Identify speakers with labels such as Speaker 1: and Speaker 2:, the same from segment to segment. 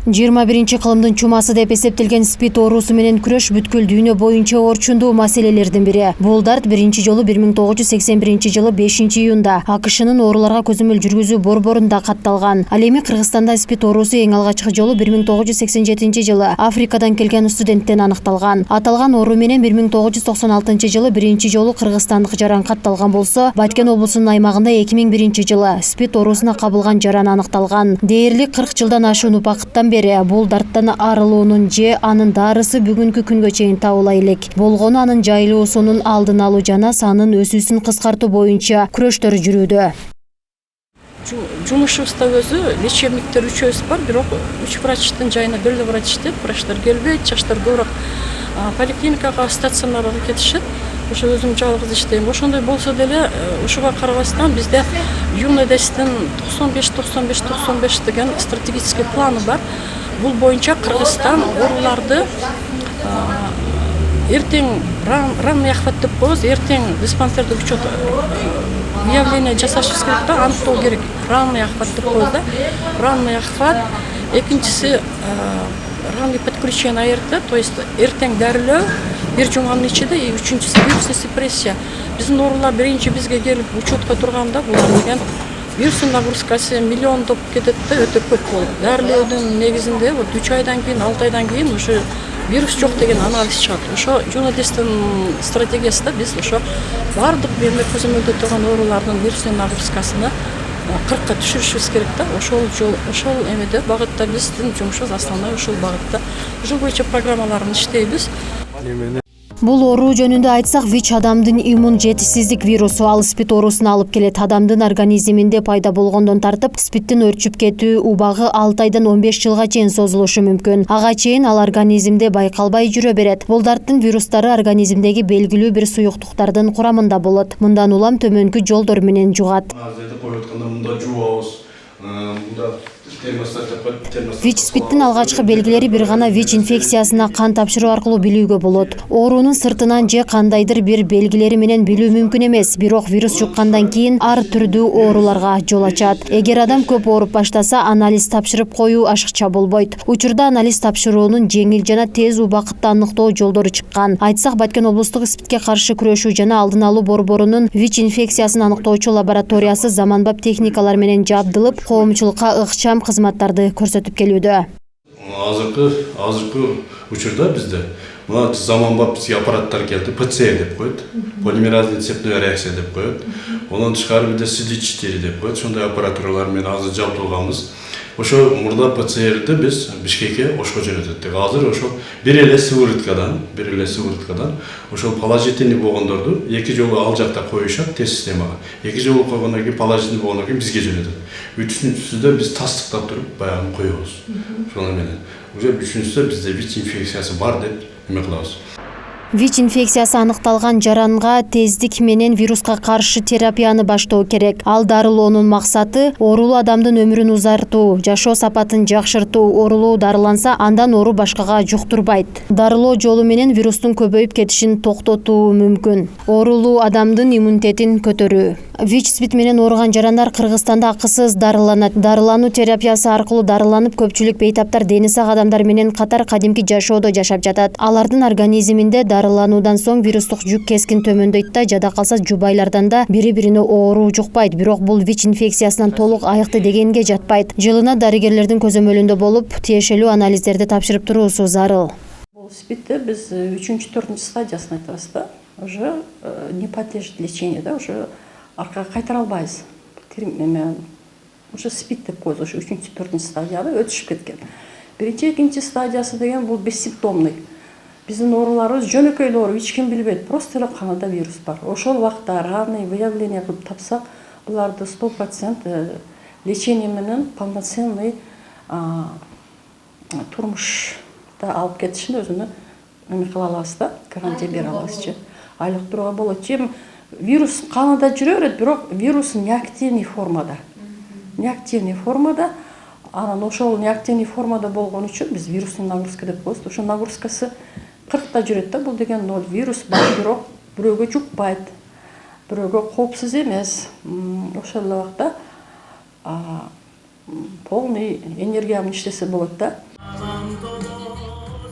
Speaker 1: 21 кылымдын чумасы деп эсептелген СПИД оорусу менен күрөш бүткүл дүйнө боюнча орчундуу маселелердин бири. Бул дарт биринчи жолу 1981 5 июнда АКШнын ооруларга көзөмөл жүргүзүү борборунда катталган. Ал эми Кыргызстанда СПИД оорусу эң алгачкы жолу 1987 жылы Африкадан келген студенттен аныкталган. Аталган оору менен 1996 жылы биринчи жолу кыргызстандык жаран катталган болсо, Баткен облусунун аймагында 2001 жылы СПИД оорусуна кабылган жаран аныкталган. Дээрлик 40 жылдан ашуун убакыттан бери бул дарттан арылуунун же анын дарысы бүгүнкү күнгө чейин табыла элек. Болгону анын жайылуусунун алдын алуу жана санын өсүүсүн кыскартуу боюнча күрөштөр жүрүүдө.
Speaker 2: Жумушубузда өзү лечебниктер 3 бар, бирок 3 врачтын жайына бир эле врач иштейт. Врачтар келбейт, жаштар көбүрөөк поликлиникага, стационарга кетишет. Ошо өзүм жалгыз иштейм. Ошондой болсо деле, ушуга карабастан бизде ЮНЕДЕСтин 95-95-95 деген стратегический планы бар. Бул боюнча Кыргызстан ооруларды эртең ранный охват деп коебуз, эртең диспансерде учет выявление жасашыбыз керек да, аныктоо керек. Ранный охват деп коебуз да. Ранный охват, экинчиси ранний подключение АРТ, то есть эртең дарылоо бир жуманын ичинде, үчүнчүсү вирусный сепрессия. Биздин оорулар биринчи бизге келип учетко турганда булар деген вирустун нагрузкасы миллиондоп кетет да, өтө көп болуп. Дарылоодун негизинде 3 айдан кийин, 6 айдан кийин уже вирус жок деген анализ чыгат. Ошо ЮНЕДЕСтин стратегиясында биз ошо бардык берме көзөмөлдө турган оорулардын вирусный нагрузкасыны 40-ка түшүрүшүбүз керек да. Ошол эмеде багытта биздин жумушубуз основной ушул багытта. Жыл боюнча программаларын иштейбиз.
Speaker 1: Бул оору жөнүндө айтсак, ВИЧ адамдын иммун жетишсиздик вирусу. Ал СПИД оорусуна алып келет. Адамдын организминде пайда болгондон тартып, СПИДтин өрчүп кетүү убагы 6 айдан 15 жылга чейин созулушу мүмкүн. Ага чейин ал организмде байкалбай жүрө берет. Бул дарттын вирустары организмдеги белгилүү бир суюктуктардын курамында болот. Мындан улам төмөнкү жолдор менен жугат. ВИЧ СПИДтин алгачкы белгилери бир гана ВИЧ инфекциясына кан тапшыруу аркылуу билүүгө болот. Оорунун сыртынан же кандайдыр бир белгилери менен билүү мүмкүн эмес, бирок вирус жуккандан кийин ар түрдүү ооруларга жол ачат. Эгер адам көп ооруп баштаса, анализ тапшырып коюу ашыкча болбойт. Учурда анализ тапшыруунун жеңил жана тез убакытта аныктоо жолдору чыккан. Айтсак, Баткен облустук СПИДке каршы күрөшүү жана алдын алуу борборунун ВИЧ инфекциясын аныктоочу лабораториясы заманбап техникалар менен жабдылып, коомчулукка ыкчам кызматтарды көрсөтүп келүүдө.
Speaker 3: Азыркы учурда бизде мына заманбап бизге аппараттар келди, ПЦР деп коет, полимеразный цепной реакция деп коет. Онун тышкары бизде CD4 деп коет. Ошондой аппаратуралар менен азыр жабдылганбыз. Ошо мурда ПЦРди биз Бишкекке ошко жөнөтөттүк. Азыр ошо бир эле сывырткадан ошол положительный болгондорду эки жолу ал жакта коюшат тест системага. Эки жолу койгондон кийин положительный болгондон кийин бизге жөнөтөт. Үчүнчүсүдө биз тастыктап туруп баягы коебуз. Ошону менен уже үчүнчүсүдө бизде ВИЧ инфекциясы бар деп эме кылабыз.
Speaker 1: ВИЧ инфекциясы аныкталган жаранга тездик менен вируска каршы терапияны баштоо керек. Ал дарылоонун максаты оорулуу адамдын өмүрүн узартуу, жашоо сапатын жакшыртуу. Оорулуу дарыланса, андан оору башкага жуктурбайт. Дарылоо жолу менен вирустун көбөйүп кетишин токтотуу мүмкүн. Оорулуу адамдын иммунитетин көтөрүү. ВИЧ СПИД менен ооруган жарандар Кыргызстанда акысыз дарыланат. Дарылануу терапиясы аркылуу дарыланып, көпчүлүк бейтаптар дени сак адамдар менен катар кадимки жашоодо жашап жатат. Алардын организминде дарылануудан соң вирустук жүк кескин төмөндөйт да, жада калса жубайлардан да бири-бирине оору жукпайт. Бирок бул ВИЧ инфекциясынан толук айыкты дегенге жатпайт. Жылына дарыгерлердин көзөмөлүндө болуп, тиешелүү анализдерди тапшырып туруусу зарыл.
Speaker 2: Бул СПИДти биз 3-4 стадиясын айтабыз да. Уже не подлежит лечению, да, уже аркага кайтара албайбыз. Уже СПИД деп коебуз, ошо 3-4 стадияда өтүшүп кеткен. Биринчи, экинчи стадиясы деген бул бессимптомный. Биздин ооруларыбыз жөнөкөй эле оору, эч ким билбейт, просто эле канында вирус бар. Ошол убакта ранный выявление кылып тапсак, буларды 100% лечение менен полноценный турмушта алып кетишин өзүнө эме кыла алабыз да, гарантия бере алабызчы. Айлыктырууга болот. Вирус канында жүрө берет, бирок вирус неактивный формада. Неактивный формада, анан ошол неактивный формада болгон үчүн биз вирусный нагрузка деп коебуз. Ошо нагрузкасы 40-та жүрөт да, бул деген 0. Вирус бар, бирок бирөөгө жукпайт. Бирөөгө коопсуз эмес. Ошол эле убакта полный энергия менен иштесе болот да.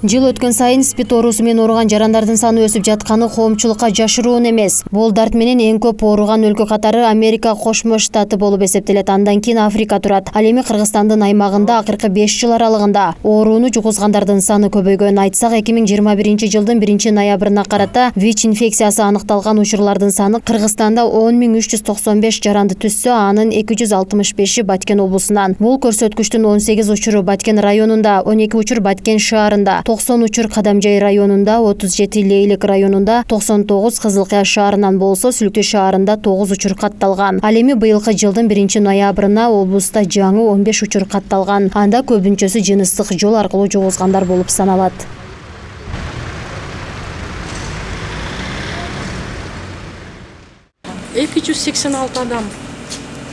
Speaker 1: Жыл өткөн сайын спид оорусу менен ооруган жарандардын саны өсүп жатканы коомчулукка жашыруун эмес. Бул дарт менен эң көп ооруган өлкө катары Америка Кошмо Штаты болуп эсептелет. Андан кийин Африка турат. Ал эми Кыргызстандын аймагында акыркы 5 жыл аралыгында ооруну жугузгандардын саны көбөйгөн. Айтсак, 2021 жылдын 1 ноябрына карата ВИЧ инфекциясы аныкталган учурлардын саны Кыргызстанда 10.395 жаранды түссө, анын 265-и Баткен облусунан. Бул көрсөткүчтүн 18 учуру Баткен районунда, 12 учур Баткен шаарында, 90 учур Кадамжай районунда, 37 Лейлик районунда, 99 Кызылкая шаарынан болсо, Сүлүктү шаарында 9 учур катталган. Ал эми быйылкы жылдын 1 ноябрына облуста жаңы 15 учур катталган. Анда көбүнчөсү жыныстык жол аркылуу жугузгандар болуп саналат.
Speaker 2: Эки 186 адам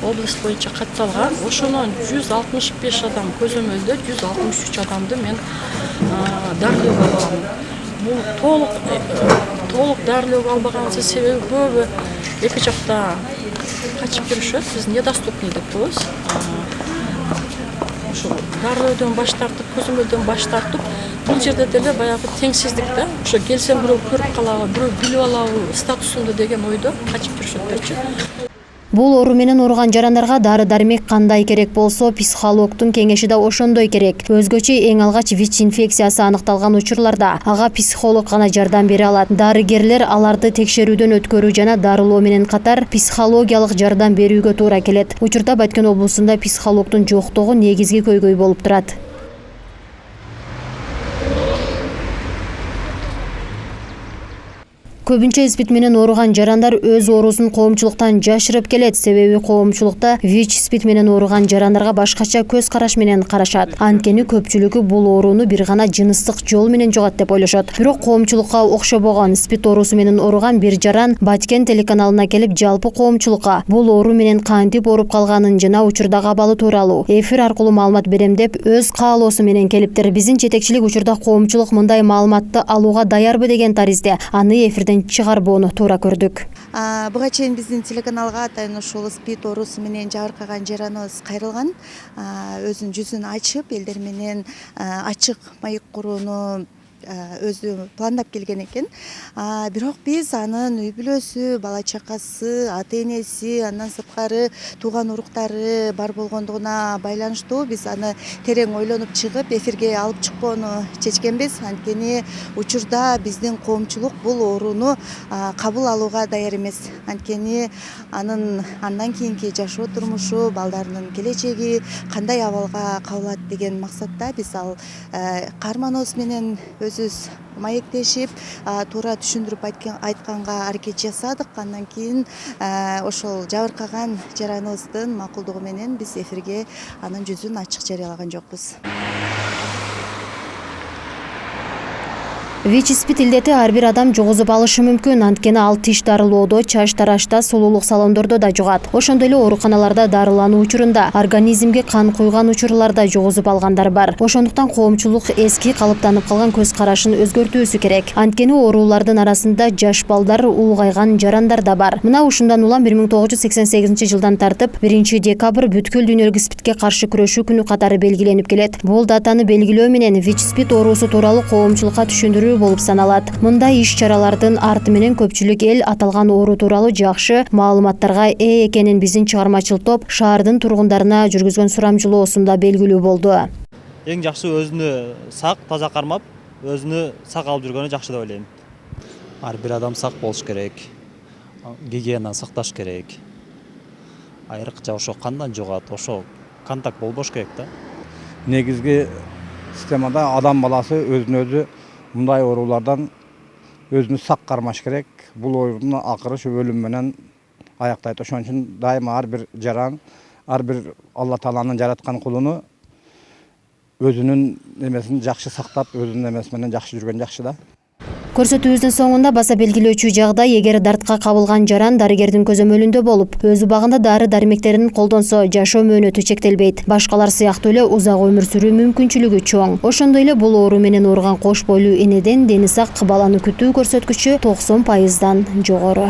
Speaker 2: область боюнча катталган. Ошонун 165 адам көзөмөлдө, 163 адамды мен дарылоого алгам. Бул толук дарылоого албаганыбыздын себеби көбү эки жакта качып жүрүшөт. Биз недоступный деп коебуз. Ошо дарылоодон баш тартып, көзөмөлдөн баш тартып, бул жерде деле баягы теңсиздик да. Ошо келсем бирөө көрүп калабы, бирөө билип алабы статусунду деген ойдо качып жүрүшөттөрчү.
Speaker 1: Бул оору менен ооруган жарандарга дары-дармек кандай керек болсо, психологдун кеңеши да ошондой керек. Өзгөчө эң алгач ВИЧ инфекциясы аныкталган учурларда ага психолог гана жардам бере алат. Дарыгерлер аларды текшерүүдөн өткөрүү жана дарылоо менен катар психологиялык жардам берүүгө туура келет. Учурда Баткен облусунда психологдун жоктугу негизги көйгөй болуп турат. Көбүнчө спид менен ооруган жарандар өз оорусун коомчулуктан жашырып келет. Себеби коомчулукта ВИЧ спид менен ооруган жарандарга башкача көз караш менен карашат. Анткени көпчүлүгү бул ооруну бир гана жыныстык жол менен жугат деп ойлошот. Бирок коомчулукка окшобогон спид оорусу менен ооруган бир жаран Баткен телеканалына келип жалпы коомчулукка бул оору менен кантип ооруп калганын жана учурдагы абалы тууралуу эфир аркылуу маалымат берем деп өз каалоосу менен келиптир. Биздин жетекчилик учурда коомчулук мындай маалыматты алууга даярбы деген таризде аны эфирден чыгарбоону туура көрдүк.
Speaker 4: Буга чейин биздин телеканалга атайын ушул спид оорусу менен жабыркаган жараныбыз кайрылган. Өзүнүн жүзүн ачып, элдер менен ачык маек курууну өзү пландап келген экен. Бирок биз анын үй бүлөсү, бала чакасы, ата энеси, андан сырткары тууган уруктары бар болгондугуна байланыштуу биз аны терең ойлонуп чыгып эфирге алып чыкпоону чечкенбиз. Анткени учурда биздин коомчулук бул ооруну кабыл алууга даяр эмес. Анткени андан кийинки жашоо турмушу, балдарынын келечеги кандай абалга кабылат деген максатта биз ал каарманыбыз менен өзүбүз маектешип, туура түшүндүрүп айтканга аракет жасадык. Андан кийин ошол жабыркаган жараныбыздын макулдугу менен биз эфирге анын жүзүн ачык жарыялаган жокпуз.
Speaker 1: ВИЧ спид илдети ар бир адам жугузуп алышы мүмкүн. Анткени ал тиш дарылоодо, чач тарашта, сулуулук салондордо да жугат. Ошондой эле ооруканаларда дарылануу учурунда, организмге кан куйган учурларда жугузуп алгандар бар. Ошондуктан коомчулук эски калыптанып калган көз карашын өзгөртүүсү керек. Анткени оорулардын арасында жаш балдар, улгайган жарандар да бар. Мына ушундан улам 1988 жылдан тартып 1 декабрь бүткүл дүйнөлүк спидке каршы күрөшүү күнү катары белгиленип келет. Бул датаны белгилөө менен ВИЧ спид оорусу тууралуу коомчулукка түшүндүрүү болуп саналат. Мындай иш-чаралардын арты менен көпчүлүк эл аталган оору тууралуу жакшы маалыматтарга ээ экенин биздин чыгармачыл топ шаардын тургундарына жүргүзгөн сурамжылоосунда белгилүү болду.
Speaker 5: Эң жакшы өзүнү сак, таза кармап, өзүнү сак алып жүргөнү жакшы деп ойлойм. Ар бир адам сак болуш керек. Гигиена сакташ керек. Айрыкча ошо кандан жугат, ошо контакт болбош керек да.
Speaker 6: Негизги системада адам баласы өзүн өзү мындай оорулардан өзүнү сак кармаш керек. Бул оорунун акыры өлүм менен аяктайт. Ошон үчүн дайыма ар бир жаран, ар бир Алла Тааланын жараткан кулуну өзүнүн эмесин жакшы сактап, өзүнүн эмеси менен жакшы жүргөн жакшы да.
Speaker 1: Көрсөтүүбүздүн соңунда баса белгилөөчү жагдай, эгер дартка кабылган жаран дарыгердин көзөмөлүндө болуп, өз убагында дары-дармектерин колдонсо, жашоо мөөнөтү чектелбейт. Башкалар сыяктуу эле узак өмүр сүрүү мүмкүнчүлүгү чоң. Ошондой эле бул оору менен ооруган кош бойлуу энеден дени сак баланы күтүү көрсөткүчү 90%дан жогору.